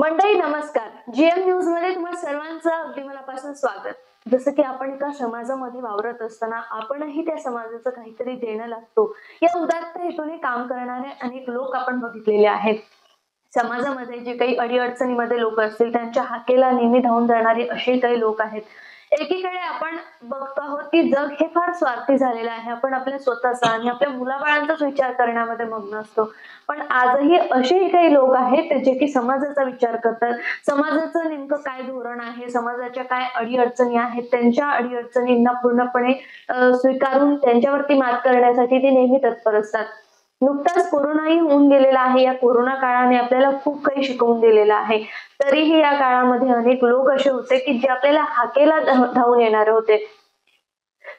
मंडळी नमस्कार. GM news मध्ये तुम्हा सर्वांचं अगदी मनापासून स्वागत. जसं की आपण एका समाजामध्ये वावरत असताना आपणही त्या समाजाचं काहीतरी देणं लागतो या उदात्त हेतूने काम करणारे अनेक लोक आपण बघितलेले आहेत. समाजामध्ये जे काही अडीअडचणीमध्ये लोक असतील त्यांच्या हाकेला नेहमी धावून जाणारे असे काही लोक आहेत. एकीकडे आपण बघतो आहोत की जग हे फार स्वार्थी झालेलं आहे. आपण आपल्या स्वतःचा आणि आपल्या मुलाबाळांचाच विचार करण्यामध्ये मग्न असतो. पण आजही असेही काही लोक आहेत जे की समाजाचा विचार करतात. समाजाचं नेमकं काय धोरण आहे, समाजाच्या काय अडीअडचणी आहेत, त्यांच्या अडीअडचणींना पूर्णपणे स्वीकारून त्यांच्यावरती मात करण्यासाठी ते नेहमी तत्पर असतात. नुकताच कोरोनाही होऊन गेलेला आहे. या कोरोना काळाने आपल्याला खूप काही शिकवून दिलेलं आहे. तरीही या काळामध्ये अनेक लोक असे होते की जे आपल्याला हाकेला धावून येणारे होते.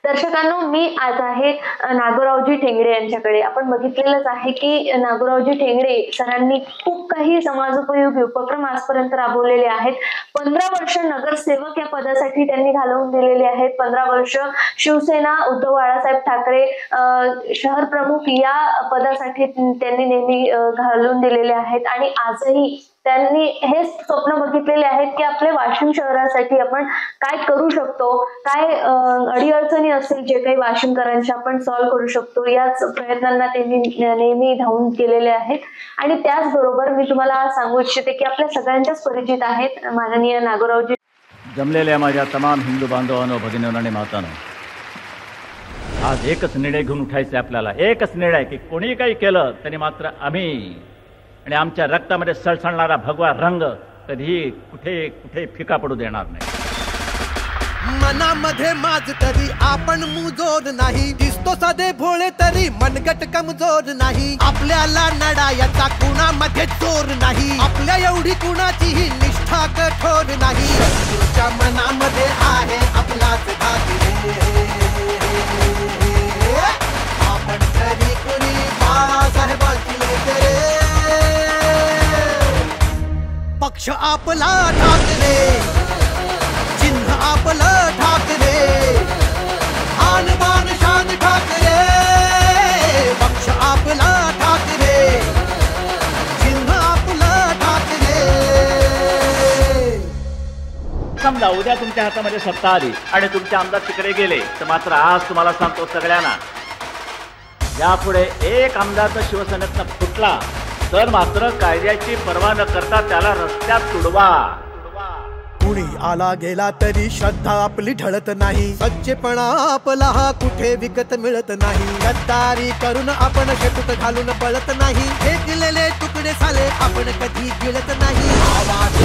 दर्शकांनो, मी आज आहे नागोरावजी ठेंगडे यांच्याकडे. आपण बघितलेलंच आहे की नागोरावजी ठेंगडे सरांनी खूप काही समाजोपयोगी उपक्रम आजपर्यंत राबवलेले आहेत. 15 वर्ष नगरसेवक या पदासाठी त्यांनी घालवून दिलेले आहेत. 15 वर्ष शिवसेना उद्धव बाळासाहेब ठाकरे शहर प्रमुख या पदासाठी त्यांनी नेहमी घालवून दिलेले आहेत. आणि आजही त्यांनी हे स्वप्न बघितलेले आहेत की आपल्या वाशिम शहरासाठी आपण काय करू शकतो, काय अडीअडचणी असतील जे काही वाशिमकरांच्या आपण सॉल्व्ह करू शकतो, याच प्रयत्नांना त्यांनी नेहमी धावून केलेले आहेत. आणि त्याचबरोबर मी तुम्हाला सांगू इच्छिते की आपल्या सगळ्यांच्याच परिचित आहेत माननीय नागोरावजी. जमलेल्या माझ्या तमाम हिंदू बांधवांनो, भगिनींनो आणि मातांनो, आज एकच निर्णय घेऊन उठायचे आपल्याला. एकच निर्णय की कोणी काही केलं तरी मात्र आम्ही आणि आमच्या रक्तामध्ये सळसळणारा भगवा रंग कधीही कुठे कुठे फिका पडू देणार नाही. मनामध्ये माझ तरी आपण मुजोर नाही, दिसतो साधे भोळे तरी मनगट कमजोर नाही. आपल्याला लढायचा कुणामध्ये जोर नाही, आपल्या एवढी कुणाचीही निष्ठा कठोर नाही. तुझ्या मनामध्ये आहे आपलाच भाग रे, आपण तरी कुणी बाळासाहेबांची लेकरे. पक्ष आपला ठाकरे, चिन्ह आपलं ठाकरे, आन बान शान ठाकरे. पक्ष आपला ठाकरे, चिन्ह आपलं ठाकरे. समजा उद्या तुमच्या हातामध्ये सत्ता आली आणि तुमचे आमदार तिकडे गेले तर मात्र आज तुम्हाला सांगतो सगळ्यांना, यापुढे एक आमदार जर शिवसेनेतनं फुटला तर मात्र कायद्याची पर्वा न करता त्याला रस्त्यात तुडवा. कुणी आला गेला तरी श्रद्धा आपली ढळत नाही, सच्चेपणा आपला हा कुठे विकत मिळत नाही. गद्दारी करून आपण शेपूट घालून पळत नाही, फेकलेले तुकडे साले आपण कधी गिळत नाही. आवाज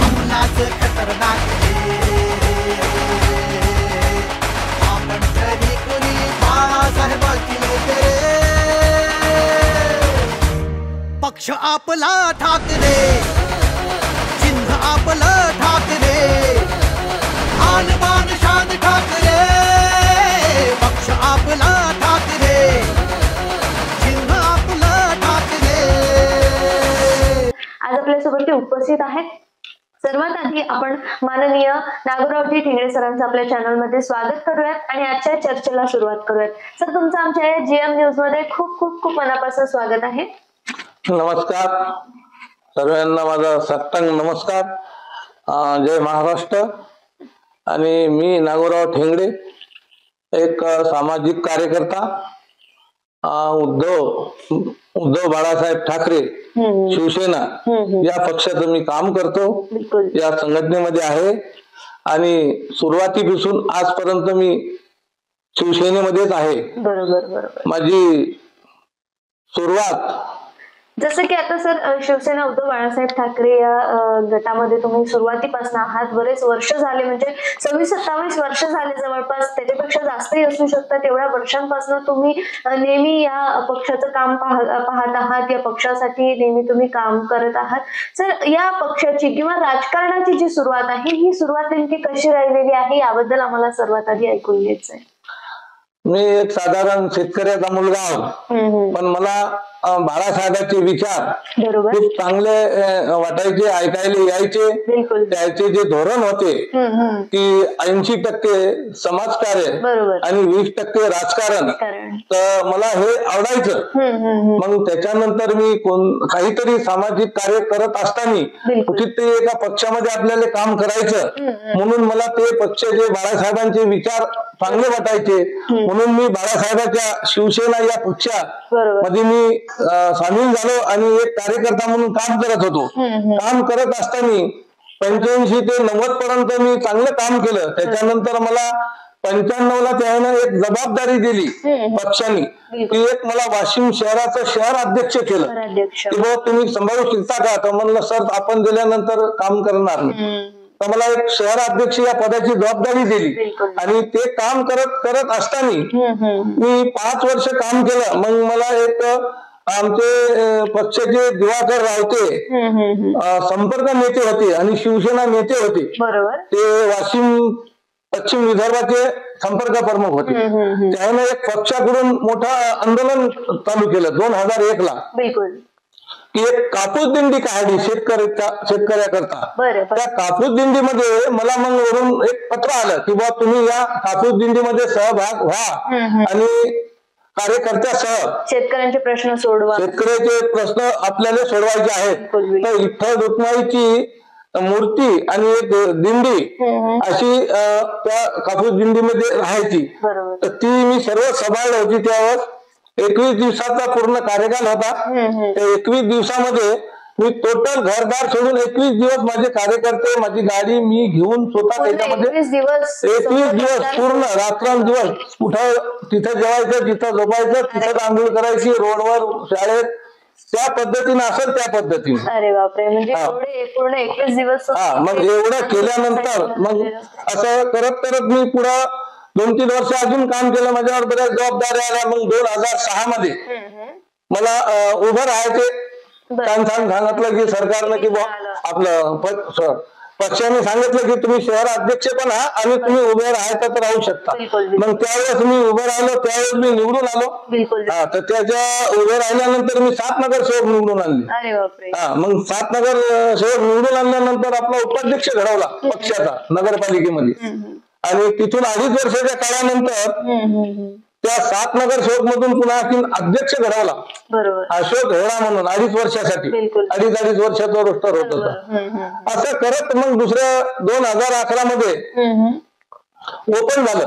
आपलाच खतरनाक आपण तरी कुणी बाळासाहेबांची लेकरे. पक्ष आपला ठाकरे, चिन्ह आपलं ठाकरे, आन बान शान ठाकरे. पक्ष आपला ठाकरे, चिन्ह आपलं ठाकरे. आज आपल्यासोबत उपस्थित आहेत. सर्वात आधी आपण माननीय नागोरावजी ठेंगडे सरांचं आपल्या चॅनलमध्ये स्वागत करूयात आणि आजच्या चर्चेला सुरुवात करूयात. सर, तुमचं आमच्या जीएम न्यूज मध्ये खूप खूप खूप मनापासून स्वागत आहे. नमस्कार सर्वांना, माझा साष्टांग नमस्कार. जय महाराष्ट्र. आणि मी नागोराव ठेंगडे, एक सामाजिक कार्यकर्ता. उद्धव बाळासाहेब ठाकरे शिवसेना या पक्षाचं मी काम करतो, या संघटनेमध्ये आहे. आणि सुरुवातीपासून आजपर्यंत मी शिवसेनेमध्येच आहे. बरोबर. माझी सुरुवात जसं की आता सर, शिवसेना उद्धव बाळासाहेब ठाकरे या गटामध्ये तुम्ही सुरुवातीपासून आहात. बरेच वर्ष झाले, म्हणजे 26-27 वर्ष झाले जवळपास, त्याच्यापेक्षा जास्तही असू शकतात. एवढ्या वर्षांपासून तुम्ही नेहमी या पक्षाचं काम पाहत आहात, या पक्षासाठी नेहमी तुम्ही काम करत आहात. सर, या पक्षाची किंवा राजकारणाची जी सुरुवात आहे, ही सुरुवात नेमकी कशी राहिलेली आहे याबद्दल आम्हाला सर्वात आधी ऐकून घ्यायचंय. मी एक साधारण शेतकऱ्याचा मुलगा आहोत, पण मला बाळासाहेबांचे विचार बरोबर. खूप चांगले वाटायचे, ऐकायला यायचे. बिलकुल. त्याचे जे धोरण होते की 80% समाजकार्य बरोबर. आणि 20% राजकारण, तर मला हे आवडायचं. मग त्याच्यानंतर मी काहीतरी सामाजिक कार्य करत असताना कुठेतरी एका पक्षामध्ये आपल्याला काम करायचं, म्हणून मला ते पक्षाचे बाळासाहेबांचे विचार चांगले वाटायचे. म्हणून मी बाळासाहेबांच्या शिवसेना या पक्षामध्ये मी सामील झालो आणि एक कार्यकर्ता म्हणून काम करत होतो. काम करत असताना 85 ते 90 पर्यंत मी चांगलं काम केलं. त्याच्यानंतर मला 95ला त्यानं एक जबाबदारी दिली पक्षाने, की एक मला वाशिम शहराचं शहर अध्यक्ष केलं, की बाबा तुम्ही सांभाळू शकता का? तर म्हणलं सर आपण दिल्यानंतर काम करणार नाही. तर मला एक शहर अध्यक्ष या पदाची जबाबदारी दिली आणि ते काम करत असताना मी 5 वर्ष काम केलं. मग मला एक आमचे पक्षाचे दिवाकर रावते संपर्क नेते होते आणि शिवसेना नेते होते. ते वाशिम पश्चिम विदर्भाचे संपर्क प्रमुख होते. त्याने एक पक्षाकडून मोठं आंदोलन चालू केलं 2001ला, की एक कापूस दिंडी काढली शेतकऱ्याकरता. त्या कापूस दिंडीमध्ये मला मग वरून एक पत्र आलं की बाबा तुम्ही या कापूस दिंडीमध्ये सहभाग व्हा आणि कार्यकर्त्यासह शेतकऱ्यांचे प्रश्न सोडवा, शेतकऱ्याचे प्रश्न आपल्याला सोडवायचे आहेत. तर विठ्ठल रुक्माईची मूर्ती आणि एक दिंडी अशी त्या कापूस दिंडीमध्ये राहायची. तर ती मी सर्व सांभाळली होती. त्यावर 21 दिवसाचा पूर्ण कार्यकाल होता. त्या 21 दिवसामध्ये मी टोटल घरदार सोडून 21 दिवस माझे कार्यकर्ते, माझी गाडी मी घेऊन स्वतः त्याच्यामध्ये 21 दिवस पूर्ण रात्रंदिवस कुठं तिथं जेवायचं, तिथं झोपायचं, तिथं आंघोळ करायची, रोडवर, शाळेत, त्या पद्धतीने असेल त्या पद्धतीने. अरे बापरे, म्हणजे पूर्ण 21 दिवस. मग एवढं केल्यानंतर मग असं करत मी पुढं 2-3 वर्ष अजून काम केलं. माझ्यावर बऱ्याच जबाबदाऱ्या आल्या. मग 2006 मध्ये मला उभं राहायचे सांगितलं की सरकारनं की आपलं पक्षाने सांगितलं की तुम्ही शहर अध्यक्ष पण आहात आणि तुम्ही उभे राहायचं तर राहू शकता. मग त्यावेळेस मी उभं राहिलो, त्यावेळेस मी निवडून आलो. तर त्याच्या उभे राहिल्यानंतर मी 7 नगरसेवक निवडून आणले. मग 7 नगरसेवक निवडून आणल्यानंतर आपला उपाध्यक्ष घडवला पक्षाचा नगरपालिकेमध्ये. आणि तिथून 2.5 वर्षाच्या काळानंतर त्या 7 नगरसेवक मधून पुन्हा अध्यक्ष घडवला अशोक हेळा म्हणून 2.5 वर्षासाठी. 2.5 वर्षाचा रोस्टर होत होता. असं करत मग दुसऱ्या 2011 मध्ये ओपन झालं.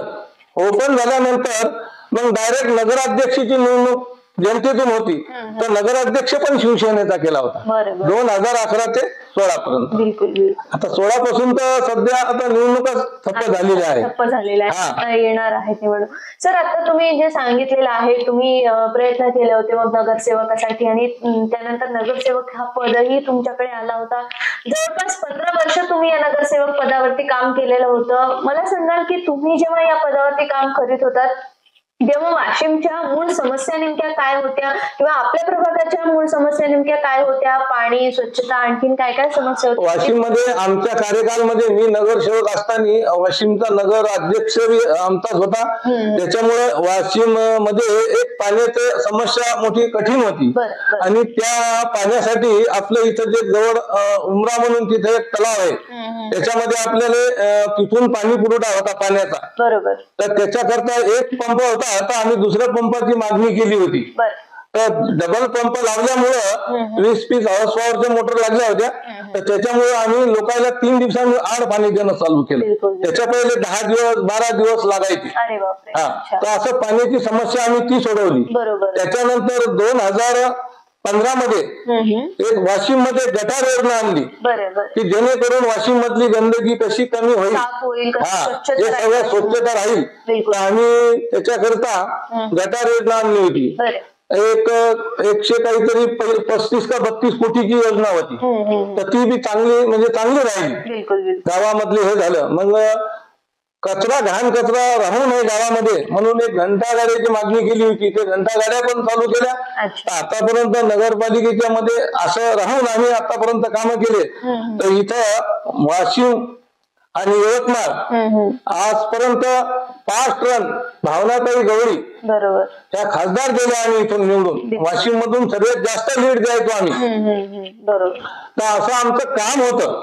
ओपन झाल्यानंतर मग डायरेक्ट नगराध्यक्षाची निवडणूक जनतेतून होती. तर नगराध्यक्ष पण शिवसेनेचा केला होता 2011 ते 16 पर्यंत. आता 16 पासून तर सध्या आता निवडणुका ठप्प झालेल्या आहे, येणार आहे निवडणूक. सर आता तुम्ही जे सांगितलेलं आहे, तुम्ही प्रयत्न केले होते मग नगरसेवकासाठी आणि त्यानंतर नगरसेवक हा पदही तुमच्याकडे आला होता. जवळपास 15 वर्ष तुम्ही या नगरसेवक पदावरती काम केलेलं होतं. मला सांगाल की तुम्ही जेव्हा या पदावरती काम करीत होतात तेव्हा वाशिमच्या मूळ समस्या नेमक्या काय होत्या किंवा आपल्या प्रभागाच्या मूळ समस्या नेमक्या काय होत्या? पाणी, स्वच्छता, आणखीन काय काय समस्या होत्या वाशिम मध्ये? आमच्या कार्यकालमध्ये मी नगरसेवक असताना वाशिमचा नगर अध्यक्ष आमचाच होता. त्याच्यामुळे वाशिम मध्ये एक पाण्याची समस्या मोठी कठीण होती आणि त्या पाण्यासाठी आपल्या इथं जे जवळ उमरा म्हणून तिथे एक तलाव आहे, त्याच्यामध्ये आपल्याला तिथून पाणी पुरवठा होता पाण्याचा. तर त्याच्याकरता एक पंप होता. आता आम्ही दुसऱ्या पंपाची मागणी केली होती. तर डबल पंप लावल्यामुळं 20 पीस हाऊस पॉवरच्या मोटर लागल्या होत्या. तर त्याच्यामुळे आम्ही लोकांना 3 दिवसांनी आड पाणी देणं चालू केलं. त्याच्या पहिले 10 दिवस 12 दिवस लागायचे. तर असं पाण्याची समस्या आम्ही ती सोडवली. त्याच्यानंतर 2015 मध्ये एक वाशिम मध्ये गटार योजना आणली की जेणेकरून वाशिम मधली गंदगी कशी कमी होईल, हे सगळं स्वच्छता राहील. आम्ही त्याच्याकरता गटार योजना आणली होती. एक 100 काहीतरी 35 का 32 कोटीची योजना होती. तर ती बी चांगली म्हणजे चांगली राहिली. गावामधली हे झालं. मग कचरा घाण कचरा राहू नये गावामध्ये म्हणून एक घंटागाड्याची मागणी केली होती. ते घंटागाड्या पण चालू केल्या. आतापर्यंत नगरपालिकेच्या मध्ये असं राहून आम्ही आतापर्यंत कामं केले. तर इथं वाशिम आणि यवतमाळ आजपर्यंत 5 टन भावनाताई गवळी बरोबर. त्या खासदार गेले आम्ही इथून निवडून, वाशिम मधून सर्वात जास्त लीड द्यायचो आम्ही. बरोबर. तर असं आमचं काम होतं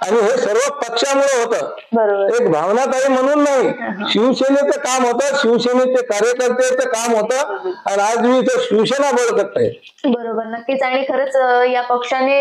आणि हे सर्व पक्षामुळे होतं. बरोबर. एक भावनाताई म्हणून नाही, शिवसेनेचं काम होतं, शिवसेनेचे कार्यकर्त्याचं काम होतं आणि आज मी इथं शिवसेना बळकट आहे. बरोबर, नक्कीच. आणि खरंच या पक्षाने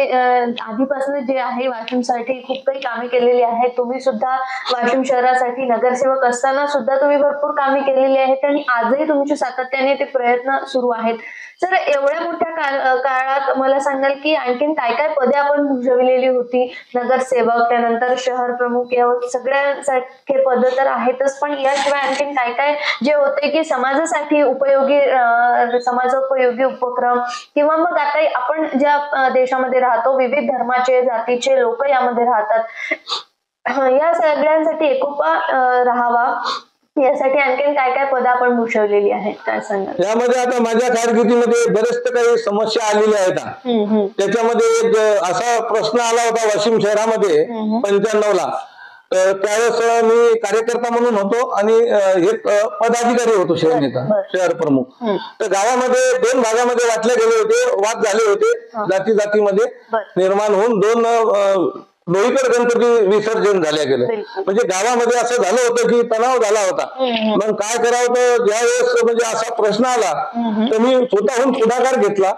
आधीपासून जे आहे वाशिमसाठी खूप काही कामे केलेली आहेत. तुम्ही सुद्धा वाशिम शहरासाठी नगरसेवक असताना सुद्धा तुम्ही भरपूर कामे केलेली आहेत आणि आजही तुमचे सातत्याने ते प्रयत्न सुरू आहेत. सर, एवढ्या मोठ्या काळात मला सांगाल की आणखीन काय काय पदे आपण भूषविलेली होती? नगरसेवक, त्यानंतर शहर प्रमुख, या सगळ्यांसारखे पद तर आहेतच, पण याशिवाय आणखीन काय काय जे होते की समाजासाठी उपयोगी, समाजोपयोगी उपक्रम, किंवा मग आता आपण ज्या देशामध्ये राहतो विविध धर्माचे जातीचे लोक यामध्ये राहतात, या सगळ्यांसाठी एकोपा राहावा यासाठी आणखीन काय काय पद आपण भूषवलेली आहेत, काय सांगाल? यामध्ये आता माझ्या कारकिर्दीमध्ये बरेच काही समस्या आलेल्या आहेत. त्याच्यामध्ये एक असा प्रश्न आला होता वाशिम शहरामध्ये 95ला. त्यावेळेस मी कार्यकर्ता म्हणून होतो आणि एक पदाधिकारी होतो शहर नेता, शहर प्रमुख. तर गावामध्ये 2 भागामध्ये वाटले गेले होते, वाद झाले होते, जाती जातीमध्ये निर्माण होऊन 2 डोईकर गणपती विसर्जन झाल्या गेलं. म्हणजे गावामध्ये असं झालं होतं की तणाव झाला होता. मग काय करावं, तर ज्यावेळेस म्हणजे असा प्रश्न आला तर मी स्वतःहून पुढाकार घेतला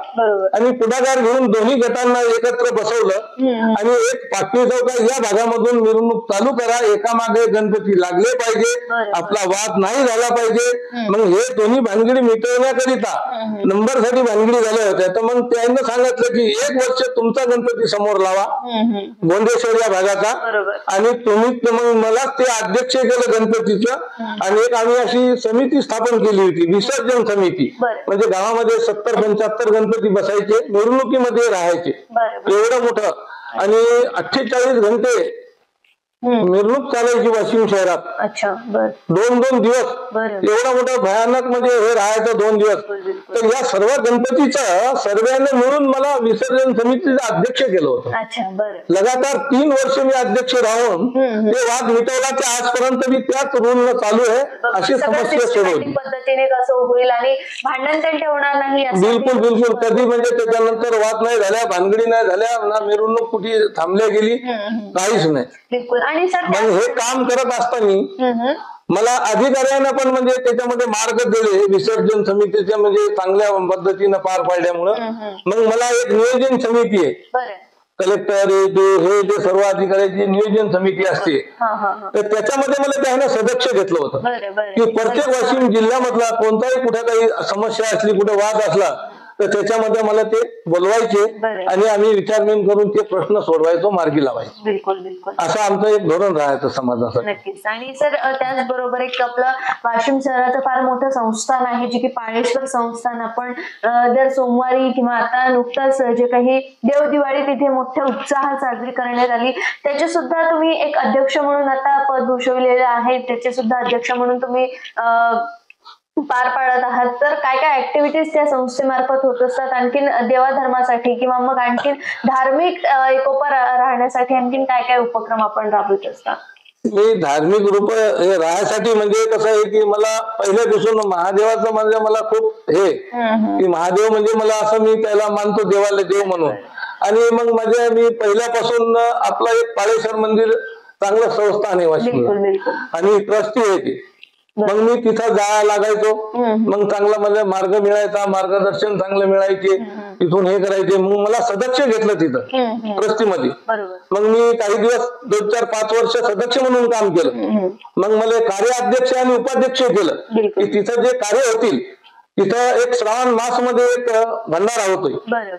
आणि पुढाकार घेऊन दोन्ही गटांना एकत्र बसवलं आणि एक पाटणी चौका या भागामधून मिरवणूक चालू करा, एकामागे गणपती लागले पाहिजे, आपला वाद नाही झाला पाहिजे. मग हे दोन्ही भानगडी मिटवण्याकरिता नंबरसाठी भानगडी झाल्या होत्या. तर मग त्यांना सांगितलं की 1 वर्ष तुमचा गणपती समोर लावा गोंदेश्वर या भागाचा, आणि तुम्ही मग मला ते अध्यक्ष केलं गणपतीचं. आणि एक आम्ही अशी समिती स्थापन केली होती, विसर्जन समिती. म्हणजे गावामध्ये 70-75 गणपती बसायचे, मिरवणुकीमध्ये राहायचे, एवढं मोठं. आणि 48 घंटे मिरवणूक चालायची वाशिम शहरात. 2-2 दिवस, एवढा मोठा भयानक म्हणजे हे राहायचं 2 दिवस. तर या सर्व गणपतीचं सर्वांनी मिळून मला विसर्जन समितीचं अध्यक्ष केलं होतं. लगातार 3 वर्ष मी अध्यक्ष राहून ते वाद मिटवला. ते आजपर्यंत मी त्याच रूल चालू आहे. अशी समस्या सोडवली पद्धतीने कसं होईल आणि भांडण ते ठेवणार नाही. बिलकुल कधी म्हणजे त्याच्यानंतर वाद नाही झाल्या, भानगडी नाही झाल्या, ना मिरवणूक कुठे थांबल्या गेली, काहीच नाही. बिलकुल. आणि सर, मग हे काम करत असताना मला अधिकाऱ्यांना पण म्हणजे त्याच्यामध्ये मार्ग दिले विसर्जन समितीचे, म्हणजे चांगल्या पद्धतीनं पार पाडल्यामुळं. मग मला एक नियोजन समिती आहे, कलेक्टर हे जे सर्व अधिकाऱ्याची नियोजन समिती असते, तर त्याच्यामध्ये मला त्याने सदस्य घेतलं होतं की प्रत्येक वाशिम जिल्ह्यामधला कोणताही कुठे काही समस्या असली, कुठे वाद असला तर त्याच्यामध्ये मला ते बोलवायचे आणि आम्ही विचारविन करून ते प्रश्न सोडवायचो, मार्गी लावायचो. बिलकुल. असं आमचं एक धोरण राहायचं समाजासाठी. नक्कीच. आणि सर, त्याचबरोबर एक आपलं वाशिम शहराचं फार मोठं संस्थान आहे जे की पाळेश्वर संस्थान. आपण दर सोमवारी किंवा आता नुकताच जे काही देव दिवाळी तिथे मोठ्या उत्साहात साजरी करण्यात आली, त्याचे सुद्धा तुम्ही एक अध्यक्ष म्हणून आता पद भूषवलेले आहे, त्याचे सुद्धा अध्यक्ष म्हणून तुम्ही पार पाडत आहात. तर काय काय ऍक्टिव्हिटीज त्या संस्थेमार्फत होत असतात? आणखीन देवाधर्मासाठी किंवा मग आणखीन धार्मिक एकोपा राहण्यासाठी आणखीन काय काय उपक्रम आपण राबवत असता? मी धार्मिक रूप राहण्यासाठी म्हणजे कसं आहे की मला पहिल्यापासून महादेवाचं म्हणजे मला खूप हे की महादेव म्हणजे मला असं मी त्याला मानतो, देवाला देव म्हणून. आणि मग मी पहिल्यापासून आपलं एक पाळेश्वर मंदिर चांगलं संस्थान आहे वाशिमला आणि ट्रस्टी आहे ती. मग मी तिथं जायला लागायचो. मग चांगला मला मार्ग मिळायचा, मार्गदर्शन चांगलं मिळायचे, तिथून हे करायचे. मग मला सदस्य घेतलं तिथं ट्रस्टीमध्ये. मग मी काही दिवस 2-4-5 वर्ष सदस्य म्हणून काम केलं. मग मला कार्याध्यक्ष आणि उपाध्यक्ष केलं की तिथं जे कार्य होतील तिथं एक श्रावण मास मध्ये एक भंडारा होतोय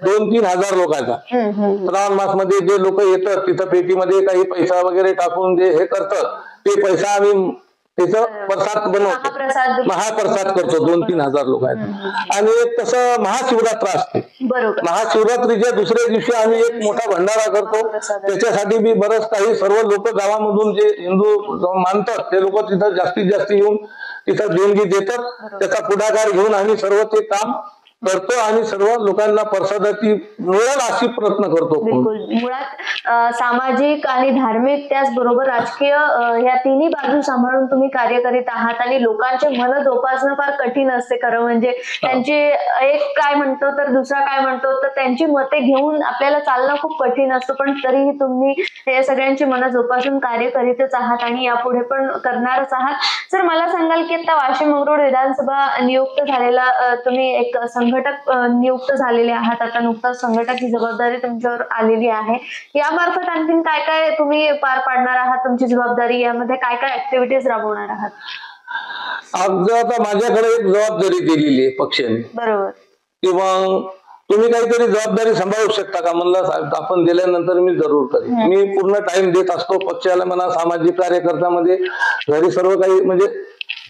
2-3 हजार लोकांचा. श्रावण मास मध्ये जे लोक येतात तिथं पेटीमध्ये काही पैसा वगैरे टाकून जे हे करतात ते पैसा आम्ही त्याचं प्रसाद बनवतो, महाप्रसाद करतो 2-3 हजार लोकांचा. आणि तसं महाशिवरात्र असते. महाशिवरात्रीच्या दुसऱ्या दिवशी आम्ही एक मोठा भंडारा करतो. त्याच्यासाठी बी बरंच काही सर्व लोक गावामधून जे हिंदू मानतात ते लोक तिथं जास्तीत जास्त येऊन तिथं देणगी देतात. त्याचा पुढाकार घेऊन आम्ही सर्व ते काम करतो आणि सर्व लोकांना प्रसादाची मिळेल अशी प्रयत्न करतो. बिलकुल. मुळात सामाजिक आणि धार्मिक त्याचबरोबर राजकीय ह्या तिन्ही बाजू सांभाळून तुम्ही कार्य करीत आहात आणि लोकांचे मन जोपासणं फार कठीण असते खरं म्हणजे. त्यांची एक काय म्हणतो तर दुसरा काय म्हणतो तर त्यांची मते घेऊन आपल्याला चालणं खूप कठीण असतं, पण तरीही तुम्ही हे सगळ्यांची मन जोपासून कार्य करीतच आहात आणि यापुढे पण करणारच आहात. सर मला सांगाल की आता वाशिम मंगरुळ विधानसभा नियुक्त झालेला तुम्ही एक संघटक नियुक्त झालेले आहात. आता नुकताच संघटक ही जबाबदारी तुमच्यावर आलेली आहे. यामार्फत आणखीन काय काय तुम्ही पार पाडणार आहात, तुमची जबाबदारी यामध्ये काय काय ऍक्टिव्हिटीज राबवणार आहात? आता माझ्याकडे एक जबाबदारी दिलेली आहे पक्षाने. बरोबर. किंवा तुम्ही काहीतरी जबाबदारी सांभाळू शकता का म्हणलं, साहेब आपण दिल्यानंतर मी जरूर करेन. मी पूर्ण टाइम देत असतो पक्षाला म्हणा, सामाजिक कार्यकर्त्यामध्ये घरी सर्व काही म्हणजे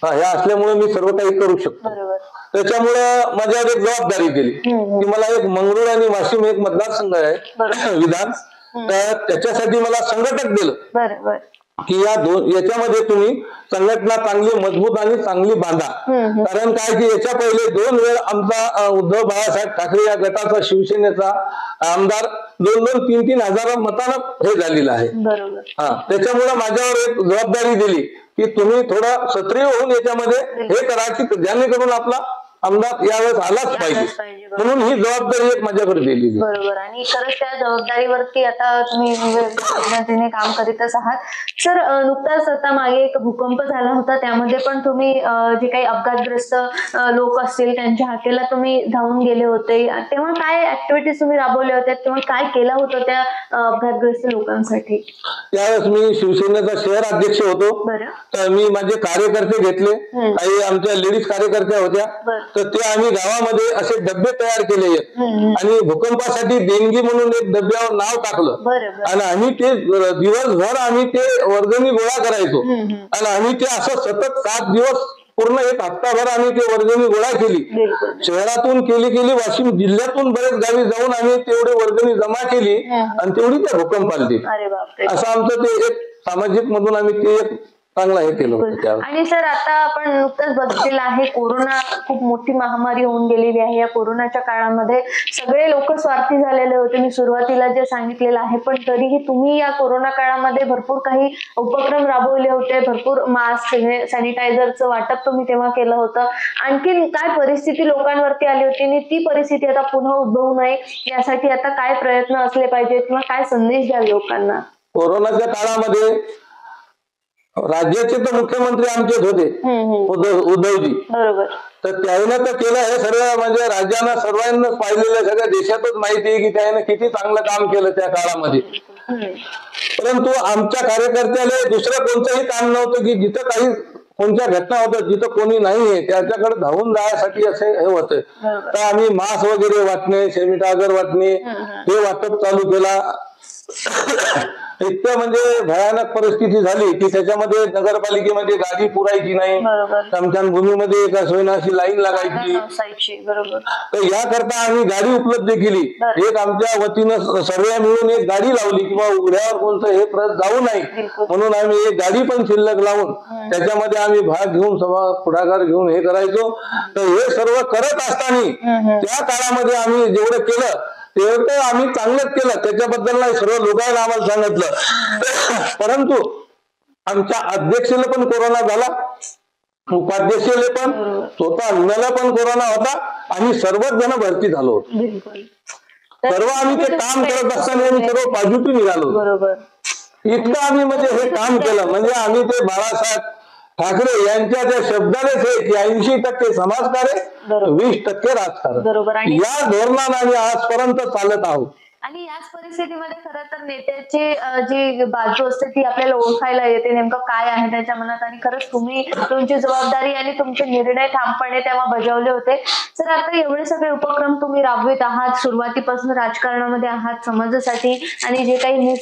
हे असल्यामुळे मी सर्व काही करू शकतो. त्याच्यामुळं माझ्यावर एक जबाबदारी दिली की मला एक मंगरुळ आणि वाशिम एक मतदारसंघ आहे विधान, तर त्याच्यासाठी मला संघटक दिलं की याच्यामध्ये तुम्ही संघटना चांगली मजबूत आणि चांगली बांधा. कारण काय की याच्या पहिले 2 वेळ आमचा उद्धव बाळासाहेब ठाकरे या गटाचा शिवसेनेचा आमदार 2-2, 3-3 हजार मतानं हे झालेलं आहे. त्याच्यामुळे माझ्यावर एक जबाबदारी दिली की तुम्ही थोडं सक्रिय होऊन याच्यामध्ये हे करा की जेणेकरून आपला आमदार यावेळेस आलाच पाहिजे, म्हणून ही जबाबदारी एक माझ्याकडे दिली. बरोबर. आणि खरंच त्या जबाबदारीवरती आता तुम्ही पद्धतीने काम करीतच आहात. सर नुकताच आता मागे एक भूकंप झाला होता, त्यामध्ये पण तुम्ही जे काही अपघातग्रस्त लोक असतील त्यांच्या हाकेला तुम्ही धावून गेले होते. तेव्हा काय ऍक्टिव्हिटीज तुम्ही राबवल्या होत्या, तेव्हा काय केलं होतं त्या अपघातग्रस्त लोकांसाठी? त्यावेळेस मी शिवसेनेचा शहर अध्यक्ष होतो, तर मी माझे कार्यकर्ते घेतले, काही आमच्या लेडीज कार्यकर्त्या होत्या, तर ते आम्ही गावामध्ये असे डबे तयार केले आणि भूकंपासाठी देणगी म्हणून एक डब्यावर नाव टाकलं आणि आम्ही ते दिवसभर आम्ही ते वर्गणी गोळा करायचो आणि आम्ही ते असं सतत 7 दिवस पूर्ण एक हप्ताभर आम्ही ते वर्गणी गोळा केली. शहरातून केली वाशिम जिल्ह्यातून बरेच गावी जाऊन आम्ही तेवढी वर्गणी जमा केली आणि तेवढी त्या भूकंप आली. असं आमचं ते एक सामाजिक मधून आम्ही ते एक चांगला हे केलं होतं. आणि सर आता आपण नुकतंच बघितलेलं आहे कोरोना खूप मोठी महामारी होऊन गेलेली आहे. या कोरोनाच्या काळामध्ये सगळे लोक स्वार्थी झालेले होते, मी सुरुवातीला जे सांगितलेलं आहे, पण तरीही तुम्ही या कोरोना काळामध्ये भरपूर काही उपक्रम राबवले होते, भरपूर मास्क सॅनिटायझरचं वाटप तुम्ही तेव्हा केलं होतं. आणखीन काय परिस्थिती लोकांवरती आली होती आणि ती परिस्थिती आता पुन्हा उद्भवू नये यासाठी आता काय प्रयत्न असले पाहिजेत किंवा काय संदेश द्याल लोकांना? कोरोनाच्या काळामध्ये राज्याचे तर मुख्यमंत्री आमचेच होते उद्धवजी, तर त्याने तर केलं हे सर्व म्हणजे राज्यानं सर्वांना पाहिलेलं सगळ्या देशातच माहिती आहे की त्याने किती चांगलं काम केलं त्या काळामध्ये. परंतु आमच्या कार्यकर्त्याला दुसरं कोणतंही काम नव्हतं की जिथं काही कोणत्या घटना होत्या जिथं कोणी नाहीये त्याच्याकडे धावून जाण्यासाठी असे हे होते, तर आम्ही मास्क वगैरे वाटणे, सॅनिटायझर वाटणे हे वाटप चालू केला. इतकं म्हणजे भयानक परिस्थिती झाली की त्याच्यामध्ये नगरपालिकेमध्ये गाडी पुरायची नाही, स्मशानभूमीमध्ये एका सोयीनाशी लाईन लागायची. तर याकरता आम्ही गाडी उपलब्ध केली. एक आमच्या वतीनं सर्व मिळून एक गाडी लावली किंवा उघड्यावर कोणतं हे प्रत जाऊ नये म्हणून आम्ही एक गाडी पण शिल्लक लावून त्याच्यामध्ये आम्ही भाग घेऊन सभा पुढाकार घेऊन हे करायचो. तर हे सर्व करत असताना त्या काळामध्ये आम्ही जेवढं केलं तेवढं आम्ही चांगलंच केलं, त्याच्याबद्दल नाही सर्व लोकांना आम्हाला सांगितलं. परंतु आमच्या अध्यक्षाला पण कोरोना झाला, उपाध्यक्षाला पण, स्वतः मला पण कोरोना होता आणि सर्वच जण भरती झालो होतो. सर्व आम्ही ते काम करत असताना आम्ही सर्व पॉझिटिव्ह निघालो. इतकं आम्ही म्हणजे हे काम केलं म्हणजे आम्ही ते बाळासाहेब ठाकरे यांच्या त्या शब्दानेच आहे की 80% समाजकार्य 20% राजकारण या धोरणाने आम्ही आजपर्यंत चालत आहोत. आणि याच परिस्थितीमध्ये खरं तर नेत्याची जी बाजू असते ती आपल्याला ओळखायला येते, नेमकं काय आहे त्याच्या मनात. आणि खरंच तुम्ही तुमची जबाबदारी आणि तुमचे निर्णय ठामपणे तेव्हा बजावले होते. सर आता एवढे सगळे उपक्रम तुम्ही राबवित आहात, सुरुवातीपासून राजकारणामध्ये आहात समाजासाठी, आणि जे काही मी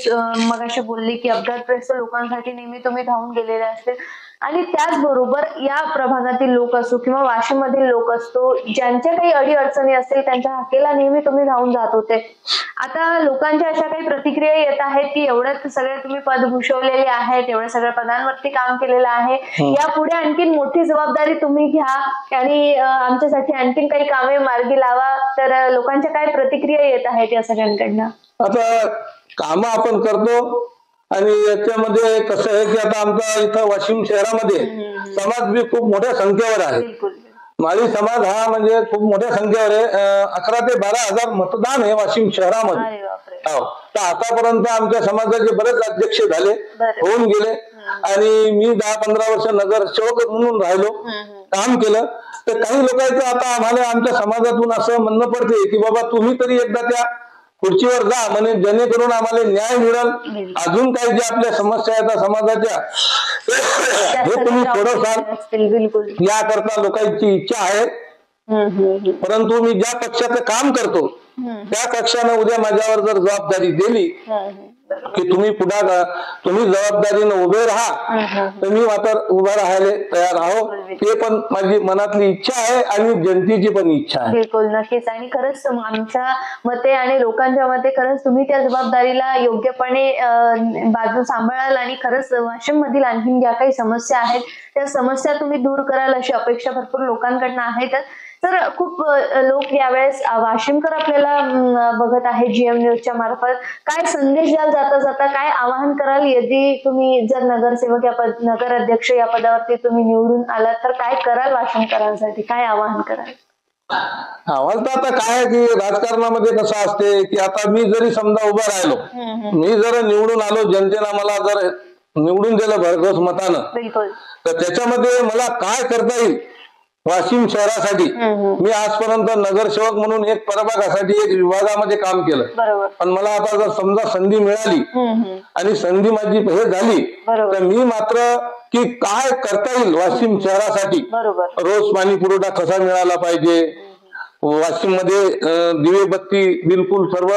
मगाशी बोलली की अपघातग्रस्त लोकांसाठी नेहमी तुम्ही धावून गेलेले असते, आणि त्याचबरोबर या प्रभागातील लोक असो किंवा वाशिम मधील लोक असतो, ज्यांच्या काही अडी अडचणी असतील त्यांच्या हाकेला नेहमी तुम्ही धावून जात होते. आता लोकांच्या अशा काही प्रतिक्रिया येत आहेत की एवढ्यात सगळे तुम्ही पद भूषवलेले आहेत, एवढ्या सगळ्या पदांवरती काम केलेलं आहे, यापुढे आणखीन मोठी जबाबदारी तुम्ही घ्या आणि आमच्यासाठी आणखीन काही कामे मार्गी लावा. तर लोकांच्या काय प्रतिक्रिया येत आहेत या सगळ्यांकडनं? आता काम आपण करतो आणि याच्यामध्ये कसं आहे की आता आमचा इथं वाशिम शहरामध्ये समाज बी खूप मोठ्या संख्येवर आहे. माळी समाज हा म्हणजे खूप मोठ्या संख्येवर आहे. 11 ते 12 हजार मतदान आहे वाशिम शहरामध्ये. हो, तर आतापर्यंत आमच्या समाजाचे बरेच अध्यक्ष झाले, होऊन गेले आणि मी 10-15 वर्ष नगरसेवक म्हणून राहिलो, काम केलं. तर काही लोकांचं आता आम्हाला आमच्या समाजातून असं म्हणणं पडते की बाबा तुम्ही तरी एकदा त्या खुर्चीवर जा, म्हणजे जेणेकरून आम्हाला न्याय मिळेल. अजून काही ज्या आपल्या समस्या आहेत समाजाच्या हे तुम्ही सोडवसाल याकरता लोकांची इच्छा आहे. परंतु मी ज्या पक्षाचं काम करतो त्या पक्षानं उद्या माझ्यावर जर जबाबदारी दिली की तुम्ही तुम्ही जबाबदारीनं उभे राहा, तर मी मात्र उभा राहायला तयार आहो. ते पण माझी मनातली इच्छा आहे आणि जनतेची पण इच्छा आहे. बिलकुल, नक्कीच. आणि खरंच आमच्या मते आणि लोकांच्या मते खरंच तुम्ही त्या जबाबदारीला योग्यपणे बाजू सांभाळाल आणि खरंच वाशिम मधील आणखीन ज्या काही समस्या आहेत त्या समस्या तुम्ही दूर कराल अशी अपेक्षा भरपूर लोकांकडनं आहे. तर खूप लोक यावेळेस वाशिमकर आपल्याला बघत आहे जीएम न्यूजच्या मार्फत. काय संदेश द्याल जाता जाता, काय आवाहन कराल यदि तुम्ही जर नगरसेवक या नगर अध्यक्ष या पदावरती तुम्ही निवडून आलात तर काय कराल वाशिमकरांसाठी, काय आवाहन कराल? आव्हान तर आता काय की राजकारणामध्ये कसं असते की आता मी जरी समजा उभा राहिलो, मी जर निवडून आलो, जनतेला मला जर निवडून दिलं भरघोस मतानं, तर त्याच्यामध्ये मला काय करता येईल वाशिम शहरासाठी. मी आजपर्यंत नगरसेवक म्हणून एक प्रभागासाठी एक विभागामध्ये काम केलं, पण मला आता जर समजा संधी मिळाली आणि संधी माझी हे झाली तर मी मात्र की काय करता येईल वाशिम शहरासाठी. रोज पाणी पुरवठा कसा मिळाला पाहिजे, वाशिम मध्ये दिवे बत्ती बिलकुल सर्व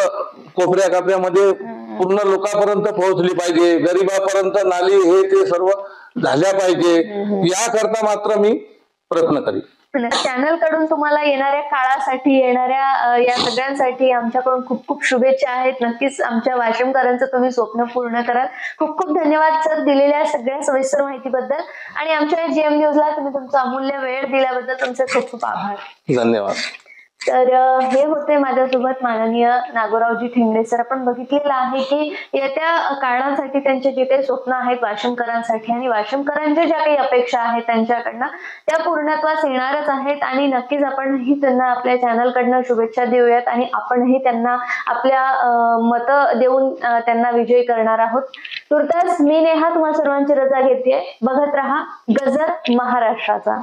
कोपऱ्या कापऱ्यामध्ये पूर्ण लोकांपर्यंत पोहोचली पाहिजे, गरिबापर्यंत नाली हे ते सर्व झाल्या पाहिजे, याकरता मात्र मी प्रयत्न करीन. चॅनल कडून तुम्हाला येणाऱ्या काळासाठी, येणाऱ्या या सगळ्यांसाठी आमच्याकडून खूप खूप शुभेच्छा आहेत. नक्कीच आमच्या वाशिमकरांचं तुम्ही स्वप्न पूर्ण कराल. खूप खूप धन्यवाद सर दिलेल्या सगळ्या सविस्तर माहितीबद्दल आणि आमच्या जीएम न्यूजला तुम्ही तुमचा अमूल्य वेळ दिल्याबद्दल तुमचे खूप खूप आभार. धन्यवाद. तर हे होते माझ्यासोबत माननीय नागोरावजी ठेंगडे सर. आपण बघितलेलं आहे की येत्या काळासाठी त्यांचे जे काही स्वप्न आहेत वाशिमकरांसाठी आणि वाशिमकरांच्या ज्या काही अपेक्षा आहेत त्यांच्याकडनं त्या पूर्णत्वास येणारच आहेत आणि नक्कीच आपणही त्यांना आपल्या चॅनल कडनं शुभेच्छा देऊयात आणि आपणही त्यांना आपल्या मतं देऊन त्यांना विजयी करणार आहोत. तुर्तास मी नेहा तुम्हा सर्वांची रजा घेतेय. बघत रहा गजर महाराष्ट्राचा.